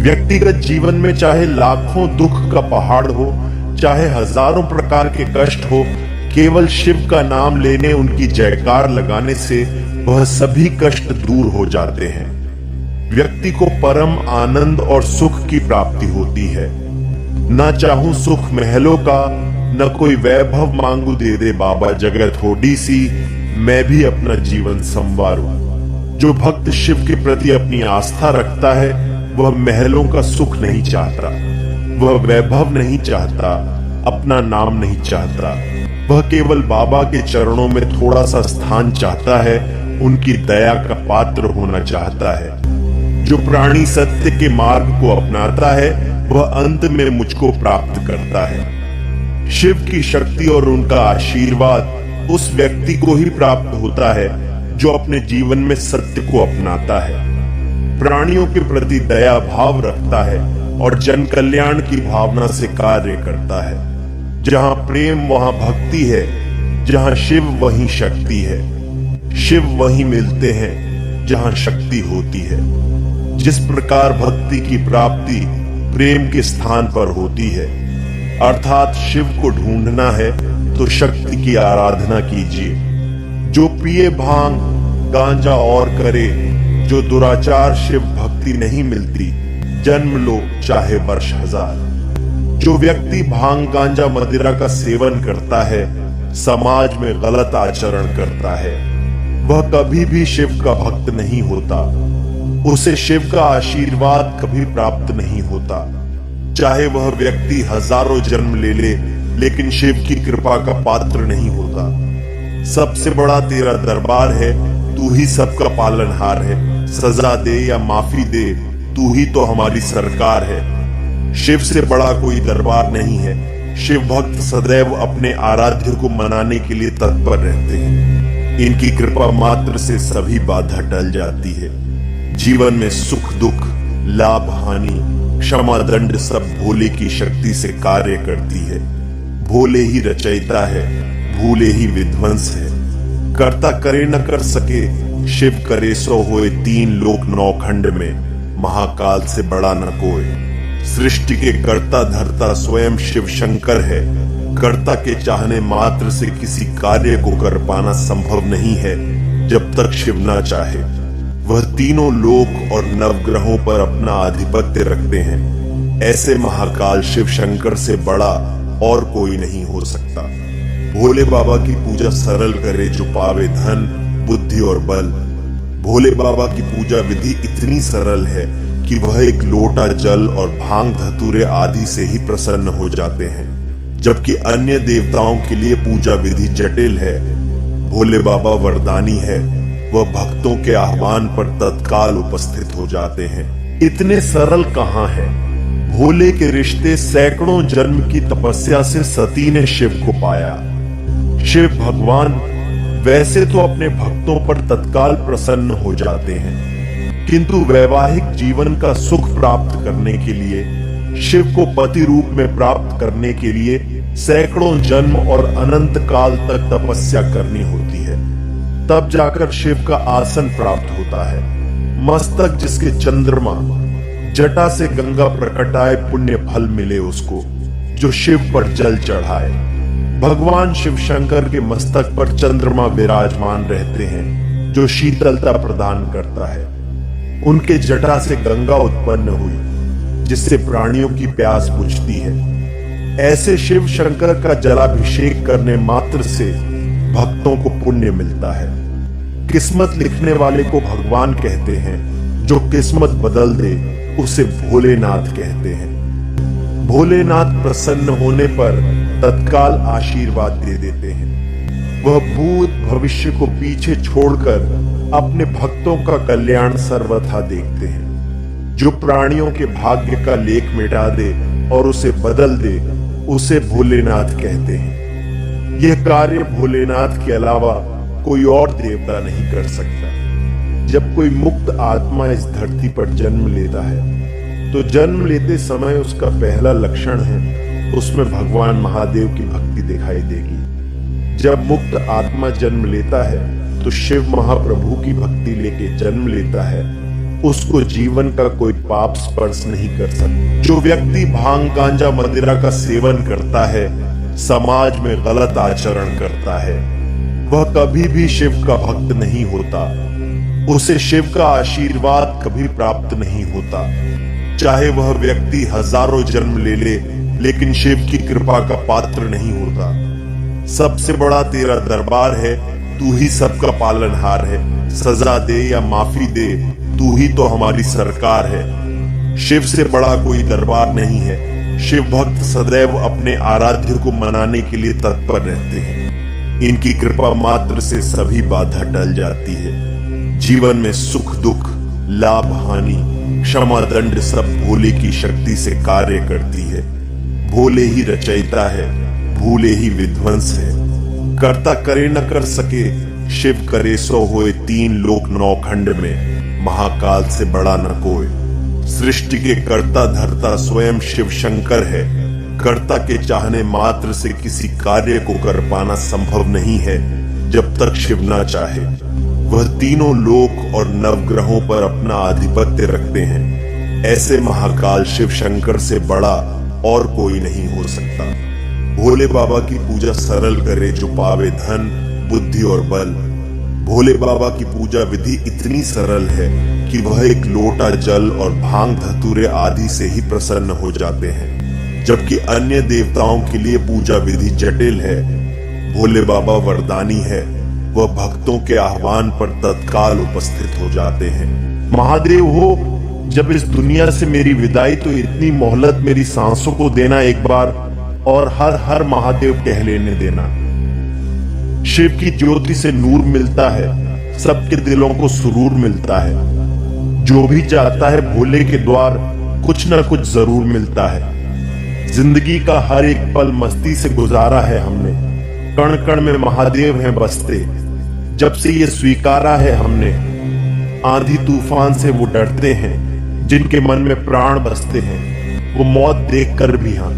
व्यक्तिगत जीवन में चाहे लाखों दुख का पहाड़ हो, चाहे हजारों प्रकार के कष्ट हो, केवल शिव का नाम लेने, उनकी जयकार लगाने से वह सभी कष्ट दूर हो जाते हैं। व्यक्ति को परम आनंद और सुख की प्राप्ति होती है। ना चाहूं सुख महलों का, न कोई वैभव मांगू दे दे बाबा, जगह थोड़ी सी मैं भी अपना जीवन संवारूं। जो भक्त शिव के प्रति अपनी आस्था रखता है वह महलों का सुख नहीं चाहता, वह वैभव नहीं चाहता, अपना नाम नहीं चाहता। वह केवल बाबा के चरणों में थोड़ा सा स्थान चाहता है, उनकी दया का पात्र होना चाहता है। जो प्राणी सत्य के मार्ग को अपनाता है वह अंत में मुझको प्राप्त करता है। शिव की शक्ति और उनका आशीर्वाद उस व्यक्ति को ही प्राप्त होता है जो अपने जीवन में सत्य को अपनाता है, प्राणियों के प्रति दया भाव रखता है और जन कल्याण की भावना से कार्य करता है। जहां प्रेम वहां भक्ति है, जहां शिव वहीं शक्ति है। शिव वहीं मिलते हैं जहां शक्ति होती है। जिस प्रकार भक्ति की प्राप्ति प्रेम के स्थान पर होती है, अर्थात शिव को ढूंढना है तो शक्ति की आराधना कीजिए। जो पिए भांग गांजा और करे, जो दुराचार शिव भक्ति नहीं मिलती, जन्म लो चाहे वर्ष हजार। जो व्यक्ति भांग गांजा मदिरा का सेवन करता है, समाज में गलत आचरण करता है, वह कभी भी शिव का भक्त नहीं होता। उसे शिव का आशीर्वाद कभी प्राप्त नहीं होता। चाहे वह व्यक्ति हजारों जन्म ले ले, लेकिन शिव की कृपा का पात्र नहीं होता। सबसे बड़ा तेरा दरबार है, तू ही सबका पालनहार है। सजा दे या माफी दे, तू ही तो हमारी सरकार है। शिव से बड़ा कोई दरबार नहीं है। शिव भक्त सदैव अपने आराध्य को मनाने के लिए तत्पर रहते हैं। इनकी कृपा मात्र से सभी बाधा टल जाती है। जीवन में सुख दुख, लाभ हानि, क्षमा दंड सब भोले की शक्ति से कार्य करती है। भोले ही रचयिता है, भूले ही विध्वंस है। कर्ता करे न कर सके, शिव करे सो होए। तीन लोक नौ खंड में, महाकाल से बड़ा न कोई। सृष्टि के कर्ता धर्ता स्वयं शिव शंकर है। कर्ता के चाहने मात्र से किसी कार्य को कर पाना संभव नहीं है जब तक शिव न चाहे। वह तीनों लोक और नवग्रहों पर अपना आधिपत्य रखते हैं। ऐसे महाकाल शिव शंकर से बड़ा और कोई नहीं हो सकता। भोले बाबा की पूजा सरल करे जो पावे धन बुद्धि और बल। भोले बाबा की पूजा विधि इतनी सरल है कि वह एक लोटा जल और भांग धतूरे आदि से ही प्रसन्न हो जाते हैं, जबकि अन्य देवताओं के लिए पूजा विधि जटिल है। भोले बाबा वरदानी है, वह भक्तों के आह्वान पर तत्काल उपस्थित हो जाते हैं। इतने सरल कहां है। भोले के रिश्ते सैकड़ों जन्म की तपस्या से सती ने शिव को पाया। शिव भगवान वैसे तो अपने भक्तों पर तत्काल प्रसन्न हो जाते हैं, किंतु वैवाहिक जीवन का सुख प्राप्त करने के लिए, शिव को पति रूप में प्राप्त करने के लिए सैकड़ों जन्म और अनंत काल तक तपस्या करनी होती है। तब जाकर शिव का आसन प्राप्त होता है। मस्तक जिसके चंद्रमा, जटा से गंगा प्रकट आए, पुण्य फल मिले उसको जो शिव पर जल चढ़ाए। भगवान शिव शंकर के मस्तक पर चंद्रमा विराजमान रहते हैं जो शीतलता प्रदान करता है। उनके जटा से गंगा उत्पन्न हुई जिससे प्राणियों की प्यास बुझती है। ऐसे शिव शंकर का जलाभिषेक करने मात्र से भक्तों को पुण्य मिलता है। किस्मत लिखने वाले को भगवान कहते हैं, जो किस्मत बदल दे उसे भोलेनाथ कहते हैं। भोलेनाथ प्रसन्न होने पर तत्काल आशीर्वाद दे देते हैं। वह भूत भविष्य को पीछे छोड़कर अपने भक्तों का कल्याण सर्वथा देखते हैं। जो प्राणियों के भाग्य का लेख मिटा दे और उसे बदल दे, उसे भोलेनाथ कहते हैं। यह कार्य भोलेनाथ के अलावा कोई और देवता नहीं कर सकता। जब कोई मुक्त आत्मा इस धरती पर जन्म लेता है तो जन्म लेते समय उसका पहला लक्षण है, उसमें भगवान महादेव की भक्ति दिखाई देगी। जब मुक्त आत्मा जन्म लेता है तो शिव महाप्रभु की भक्ति लेके जन्म लेता है। उसको जीवन का कोई पाप स्पर्श नहीं कर सकता। जो व्यक्ति भांग गांजा मदिरा का सेवन करता है, समाज में गलत आचरण करता है, वह कभी भी शिव का भक्त नहीं होता। उसे शिव का आशीर्वाद कभी प्राप्त नहीं होता। चाहे वह व्यक्ति हजारों जन्म ले ले, लेकिन शिव की कृपा का पात्र नहीं होता। सबसे बड़ा तेरा दरबार है, तू ही सबका पालनहार है। सजा दे या माफी दे, तू ही तो हमारी सरकार है। शिव से बड़ा कोई दरबार नहीं है। शिव भक्त सदैव अपने आराध्य को मनाने के लिए तत्पर रहते हैं। इनकी कृपा मात्र से सभी बाधा टल जाती है। जीवन में सुख दुख, लाभ हानि, क्षमा दंड सब भोले की शक्ति से कार्य करती है। भोले ही रचयिता है, भूले ही विध्वंस है। कर्ता करे न कर सके, शिव करे सो होए। तीन लोक नौ खंड में, महाकाल से बड़ा न कोई। सृष्टि के कर्ता धर्ता स्वयं शिव शंकर है। कर्ता के चाहने मात्र से किसी कार्य को कर पाना संभव नहीं है, जब तक शिव ना चाहे। वह तीनों लोक और नवग्रहों पर अपना आधिपत्य रखते हैं। ऐसे महाकाल शिव शंकर से बड़ा और कोई नहीं हो सकता। भोले बाबा की पूजा सरल करे जो पावे धन, बुद्धि और बल। भोले बाबा की पूजा विधि इतनी सरल है कि वह एक लोटा जल और भांग धतूरे आदि से ही प्रसन्न हो जाते हैं, जबकि अन्य देवताओं के लिए पूजा विधि जटिल है। भोले बाबा वरदानी है, वह भक्तों के आह्वान पर तत्काल उपस्थित हो जाते हैं। महादेव हो, जब इस दुनिया से मेरी विदाई तो इतनी मोहलत मेरी सांसों को देना एक बार, और हर हर महादेव कह लेने देना। शिव की ज्योति से नूर मिलता है, सबके दिलों को सुरूर मिलता है। जो भी जाता है भोले के द्वार, कुछ न कुछ जरूर मिलता है। जिंदगी का हर एक पल मस्ती से गुजारा है हमने। कण कण में महादेव हैं बसते, जब से ये स्वीकारा है हमने। आंधी तूफान से वो डरते हैं, जिनके मन में प्राण बसते हैं। वो मौत देखकर भी हाँ